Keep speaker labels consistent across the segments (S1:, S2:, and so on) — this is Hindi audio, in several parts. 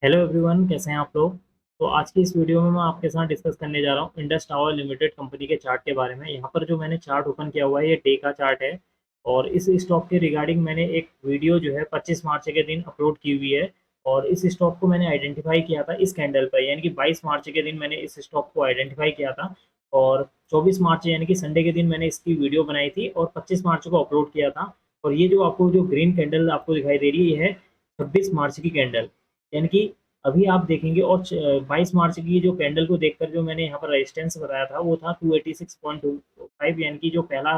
S1: हेलो एवरीवन, कैसे हैं आप लोग। तो आज की इस वीडियो में मैं आपके साथ डिस्कस करने जा रहा हूँ इंडस टावर लिमिटेड कंपनी के चार्ट के बारे में। यहाँ पर जो मैंने चार्ट ओपन किया हुआ है ये डे का चार्ट है। और इस स्टॉक के रिगार्डिंग मैंने एक वीडियो जो है 25 मार्च के दिन अपलोड की हुई है। और इस स्टॉक को मैंने आइडेंटिफाई किया था इस कैंडल पर, यानी कि 22 मार्च के दिन मैंने इस स्टॉक को आइडेंटिफाई किया था। और 24 मार्च यानी कि संडे के दिन मैंने इसकी वीडियो बनाई थी और 25 मार्च को अपलोड किया था। और ये जो आपको जो ग्रीन कैंडल आपको दिखाई दे रही है ये है 26 मार्च की कैंडल। यानी कि अभी आप देखेंगे और 22 मार्च की जो कैंडल को देखकर जो मैंने यहाँ पर रेजिस्टेंस बताया था वो था 286.25, यानी कि जो पहला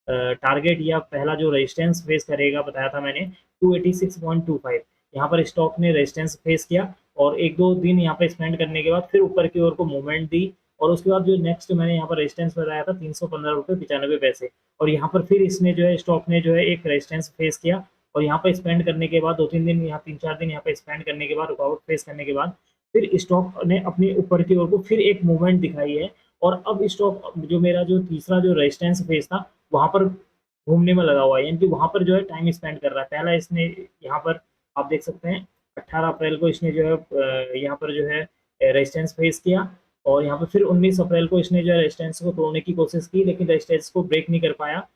S1: टारगेट या पहला जो रेजिस्टेंस फेस करेगा बताया था मैंने 286.25। यहाँ पर स्टॉक ने रेजिस्टेंस फेस किया और एक दो दिन यहाँ पर स्पेंड करने के बाद फिर ऊपर की ओर को मूवमेंट दी। और उसके बाद जो नेक्स्ट मैंने यहाँ पर रेजिस्टेंस बताया था 315 रुपये 95 पैसे। और यहाँ पर फिर इसने जो है स्टॉक ने जो है एक रेजिस्टेंस फेस किया। और यहाँ पर स्पेंड करने के बाद 2-3 दिन, यहाँ 3-4 दिन यहाँ पे स्पेंड करने के बाद, रुकावट फेस करने के बाद फिर स्टॉक ने अपने ऊपर की ओर को फिर एक मूवमेंट दिखाई है। और अब स्टॉक जो मेरा जो तीसरा जो रेजिस्टेंस फेस था वहां पर घूमने में लगा हुआ है, यानी कि वहां पर जो है टाइम स्पेंड कर रहा है। पहला इसने यहाँ पर आप देख सकते हैं 18 अप्रैल को इसने जो है यहाँ पर जो है रेजिस्टेंस फेस किया। और यहाँ पर फिर 19 अप्रैल को इसने जो है रेजिस्टेंस को तोड़ने की कोशिश की, लेकिन रेजिस्टेंस को ब्रेक नहीं कर पाया।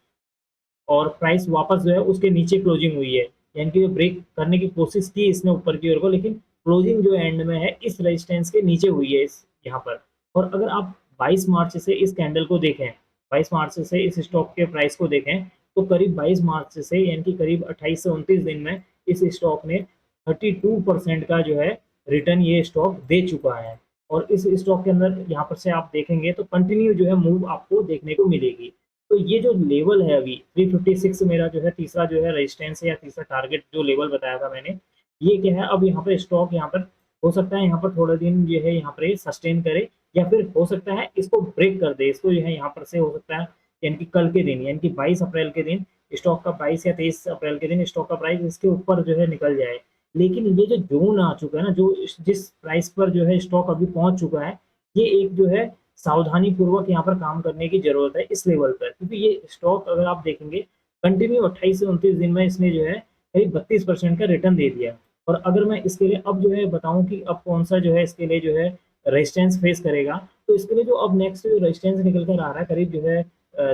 S1: और प्राइस वापस जो है उसके नीचे क्लोजिंग हुई है, यानी कि ब्रेक करने की कोशिश की इसने ऊपर की ओर को, लेकिन क्लोजिंग जो एंड में है इस रेजिस्टेंस के नीचे हुई है इस यहाँ पर। और अगर आप 22 मार्च से इस कैंडल को देखें, 22 मार्च से इस स्टॉक के प्राइस को देखें, तो करीब 22 मार्च से यानी कि करीब 28 से 29 दिन में इस स्टॉक ने 32% का जो है रिटर्न ये स्टॉक दे चुका है। और इस स्टॉक के अंदर यहाँ पर से आप देखेंगे तो कंटिन्यू जो है मूव आपको देखने को मिलेगी। तो ये जो लेवल है अभी 356 मेरा जो है तीसरा जो है रेजिस्टेंस है या तीसरा टारगेट जो लेवल बताया था मैंने, ये क्या है। अब यहाँ पर स्टॉक यहाँ पर हो सकता है यहाँ पर थोड़ा दिन जो है यहाँ पर ये सस्टेन करे, या फिर हो सकता है इसको ब्रेक कर दे। इसको जो है यहाँ पर से हो सकता है यानी कि कल के दिन, यानी कि 22 अप्रैल के दिन स्टॉक का 22 या 23 अप्रैल के दिन स्टॉक का प्राइस इसके ऊपर जो है निकल जाए। लेकिन ये जो जोन आ चुका है ना, जो जिस प्राइस पर जो है स्टॉक अभी पहुंच चुका है, ये एक जो है सावधानी पूर्वक यहाँ पर काम करने की जरूरत है इस लेवल पर। क्योंकि ये स्टॉक अगर आप देखेंगे कंटिन्यू 28 से 29 दिन में इसने जो है करीब 32% का रिटर्न दे दिया। और अगर मैं इसके लिए अब जो है बताऊं कि अब कौन सा जो है इसके लिए जो है रेजिस्टेंस फेस करेगा, तो इसके लिए जो अब नेक्स्ट जो रेजिस्टेंस निकल कर आ रहा है करीब जो है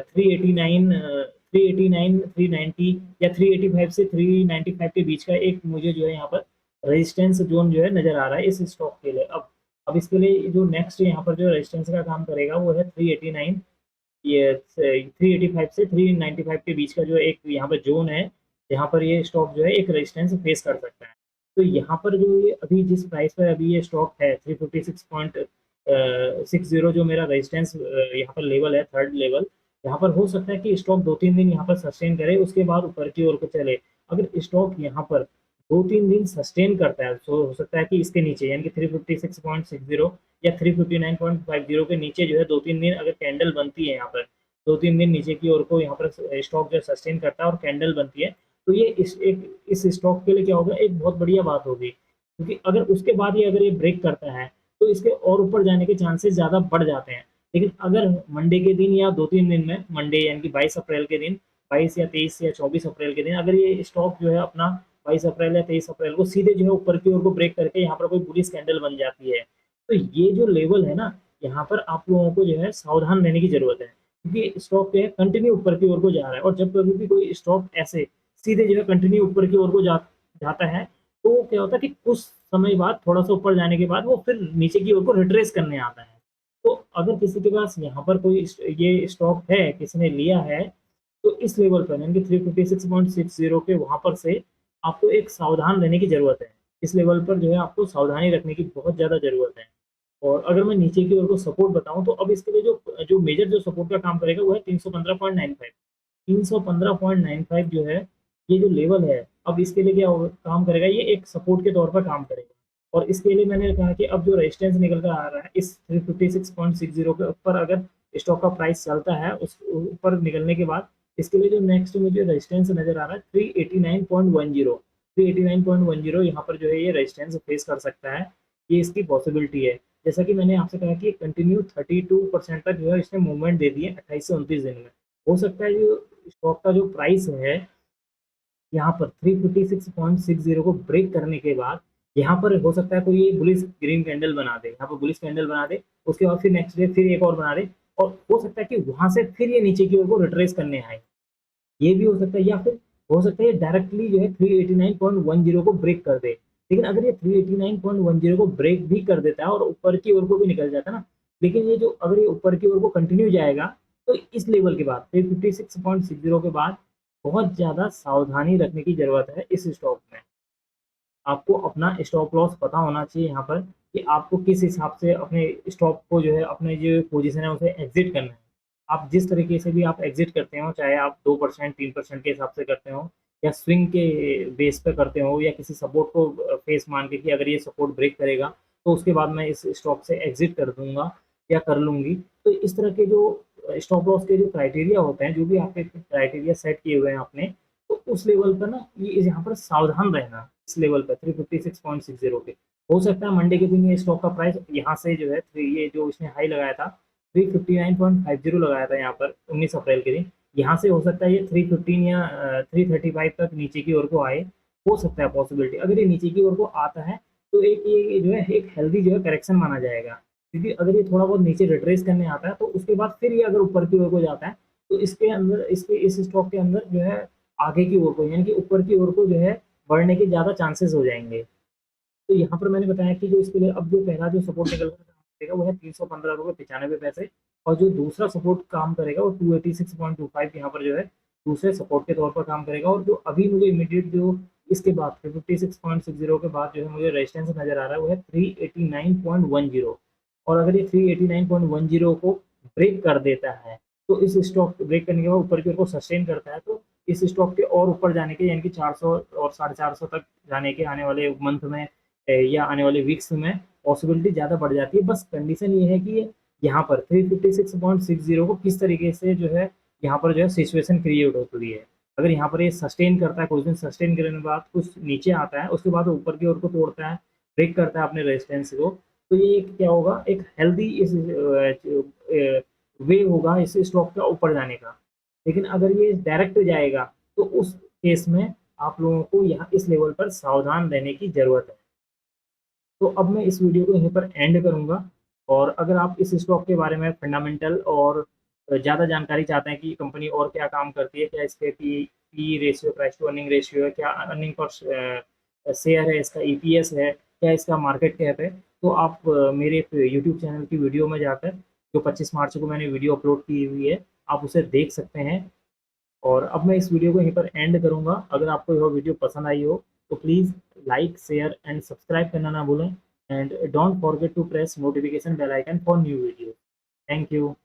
S1: 389, 389, 390 या 385 से 395 के बीच का एक मुझे जो है यहाँ पर रेजिस्टेंस जोन जो है नजर आ रहा है इस स्टॉक के लिए। अब इसके लिए जो नेक्स्ट यहाँ पर जो रेजिस्टेंस का काम करेगा वो है 389, ये 385 से 395 के बीच का जो एक यहाँ पर जोन है, यहाँ पर ये स्टॉक जो है एक रेजिस्टेंस फेस कर सकता है। तो यहाँ पर जो ये अभी जिस प्राइस पर अभी ये स्टॉक है 356.60 जो मेरा रेजिस्टेंस यहाँ पर लेवल है, थर्ड लेवल, यहाँ पर हो सकता है कि स्टॉक 2-3 दिन यहाँ पर सस्टेन करे, उसके बाद ऊपर की ओर को चले। अगर स्टॉक यहाँ पर 2-3 दिन सस्टेन करता है तो हो सकता है कि इसके नीचे यानी कि 356.60 या 359.50 के नीचे जो है 2-3 दिन अगर कैंडल बनती है, यहाँ पर 2-3 दिन नीचे की ओर को यहाँ पर स्टॉक जो सस्टेन करता है और कैंडल बनती है, तो ये इस स्टॉक के लिए क्या होगा, एक बहुत बढ़िया बात होगी। क्योंकि अगर उसके बाद ही अगर ये ब्रेक करता है तो इसके और ऊपर जाने के चांसेस ज़्यादा बढ़ जाते हैं। लेकिन अगर मंडे के दिन या 2-3 दिन में, मंडे यानी कि 22 अप्रैल के दिन, 22 या 23 या 24 अप्रैल के दिन अगर ये स्टॉक जो है अपना 22 अप्रैल या 23 अप्रैल को सीधे जो है ऊपर की ओर को ब्रेक करके यहाँ पर कोई बुरी स्कैंडल बन जाती है, तो ये जो लेवल है ना, यहाँ पर आप लोगों को जो है सावधान रहने की जरूरत है। क्योंकि स्टॉक जो है कंटिन्यू ऊपर की ओर को जा रहा है, और जब कभी भी कोई स्टॉक ऐसे सीधे जो है कंटिन्यू ऊपर की ओर को जाता है, तो क्या होता है कि कुछ समय बाद थोड़ा सा ऊपर जाने के बाद वो फिर नीचे की ओर को रिट्रेस करने आता है। तो अगर किसी के पास यहाँ पर कोई ये स्टॉक है, किसी ने लिया है, तो इस लेवल पर यानी कि 356.60 के वहां पर से आपको एक सावधान रहने की जरूरत है। इस लेवल पर जो है आपको सावधानी रखने की बहुत ज्यादा जरूरत है। और अगर मैं नीचे की ओर को सपोर्ट बताऊं तो अब इसके लिए जो जो मेजर जो सपोर्ट का काम करेगा वो है 315.95। 315.95 जो है ये जो लेवल है, अब इसके लिए क्या काम करेगा, ये एक सपोर्ट के तौर पर काम करेगा। और इसके लिए मैंने कहा कि अब जो रेजिस्टेंस निकल कर आ रहा है इस 356.60 के ऊपर अगर स्टॉक का प्राइस चलता है, उस ऊपर निकलने के बाद इसके लिए जो नेक्स्ट मुझे रेजिस्टेंस नजर आ रहा है 389.10, 389.10 यहाँ पर जो है ये रेजिस्टेंस फेस कर सकता है। ये इसकी पॉसिबिलिटी है। जैसा कि मैंने आपसे कहा कि कंटिन्यू 32% तक जो है इसने मूवमेंट दे दी है 28 से 29 दिन में। हो सकता है जो स्टॉक का जो प्राइस है यहाँ पर 356.60 को ब्रेक करने के बाद यहाँ पर हो सकता है कोई बुलिश ग्रीन कैंडल बना दे, यहाँ पर बुलिश कैंडल बना दे, उसके बाद फिर नेक्स्ट डे फिर एक और बना दे, और हो सकता है कि वहां से फिर ये नीचे की ओर को रिट्रेस करने आए, ये भी हो सकता है। या फिर हो सकता है डायरेक्टली जो है 389.10 को ब्रेक कर दे। लेकिन अगर ये 389.10 को ब्रेक भी कर देता है और ऊपर की ओर को भी निकल जाता है ना, लेकिन ये जो अगर ये ऊपर की ओर को कंटिन्यू जाएगा, तो इस लेवल के बाद 356.60 के बाद बहुत ज्यादा सावधानी रखने की जरूरत है इस स्टॉक में। आपको अपना स्टॉप लॉस पता होना चाहिए यहाँ पर, कि आपको किस हिसाब से अपने स्टॉप को जो है, अपने जो पोजीशन है उसे एग्जिट करना है। आप जिस तरीके से भी आप एग्जिट करते हो, चाहे आप 2% 3% के हिसाब से करते हो, या स्विंग के बेस पे करते हो, या किसी सपोर्ट को फेस मान के कि अगर ये सपोर्ट ब्रेक करेगा तो उसके बाद मैं इस स्टॉक से एग्जिट कर दूंगा या कर लूंगी, तो इस तरह के जो स्टॉप लॉस के जो क्राइटेरिया होते हैं, जो भी आपके क्राइटेरिया सेट किए हुए हैं आपने, तो उस लेवल पर ना ये यहाँ पर सावधान रहना। इस लेवल पर 356.60 पे हो सकता है मंडे के दिन ये स्टॉक का प्राइस यहाँ से जो है, ये जो इसने हाई लगाया था 359.50 लगाया था यहाँ पर 19 अप्रैल के दिन, यहाँ से हो सकता है ये 315 या 335 तक नीचे की ओर को आए। हो सकता है पॉसिबिलिटी, अगर ये नीचे की ओर को आता है तो एक ये जो है एक हेल्दी जो है करेक्शन माना जाएगा। क्योंकि अगर ये थोड़ा बहुत नीचे रिट्रेस करने आता है तो उसके बाद फिर ये अगर ऊपर की ओर को जाता है, तो इसके अंदर इसके इस स्टॉक के अंदर जो है आगे की ओर को, यानी कि ऊपर की ओर को जो है बढ़ने के ज़्यादा चांसेस हो जाएंगे। तो यहाँ पर मैंने बताया कि जो इसके लिए अब जो पहला जो सपोर्ट निकल कर काम करेगा वो है 315 रुपये 95 पैसे, और जो दूसरा सपोर्ट काम करेगा वो 286.25 यहाँ पर जो है दूसरे सपोर्ट के तौर पर काम करेगा। और जो अभी मुझे इमीडिएट जो इसके बाद 56.60 के बाद जो है मुझे रेजिस्टेंस नजर आ रहा है वो है 389.10। और अगर ये 389.10 को ब्रेक कर देता है, तो इस स्टॉक ब्रेक करने के बाद ऊपर की ओर को सस्टेन करता है, तो इस स्टॉक के और ऊपर जाने के, यानी कि 400 और 450 तक जाने के आने वाले मंथ में या आने वाले वीक्स में पॉसिबिलिटी ज़्यादा बढ़ जाती है। बस कंडीशन ये है कि ये यहाँ पर 356.60 को किस तरीके से जो है यहाँ पर जो है सिचुएशन क्रिएट होती है। अगर यहाँ पर ये सस्टेन करता है, कुछ दिन सस्टेन करने के बाद कुछ नीचे आता है, उसके बाद ऊपर की ओर को तोड़ता है, ब्रेक करता है अपने रेजिस्टेंस को, तो ये क्या होगा, एक हेल्दी इस वे होगा इस स्टॉक का ऊपर जाने का। लेकिन अगर ये डायरेक्ट जाएगा तो उस केस में आप लोगों को यहाँ इस लेवल पर सावधान रहने की जरूरत है। तो अब मैं इस वीडियो को यहीं पर एंड करूंगा। और अगर आप इस स्टॉक के बारे में फंडामेंटल और ज़्यादा जानकारी चाहते हैं कि कंपनी और क्या काम करती है, क्या इसके P ratio, price to earning ratio है, क्या अर्निंग पर शेयर है, इसका ईपीएस है, क्या इसका मार्केट कैप है, तो आप मेरे यूट्यूब चैनल की वीडियो में जाकर, जो 25 मार्च को मैंने वीडियो अपलोड की हुई है, आप उसे देख सकते हैं। और अब मैं इस वीडियो को यहीं पर एंड करूंगा। अगर आपको यह वीडियो पसंद आई हो तो please like share and subscribe करना ना भूलें, and don't forget to press notification bell icon for new video. Thank you.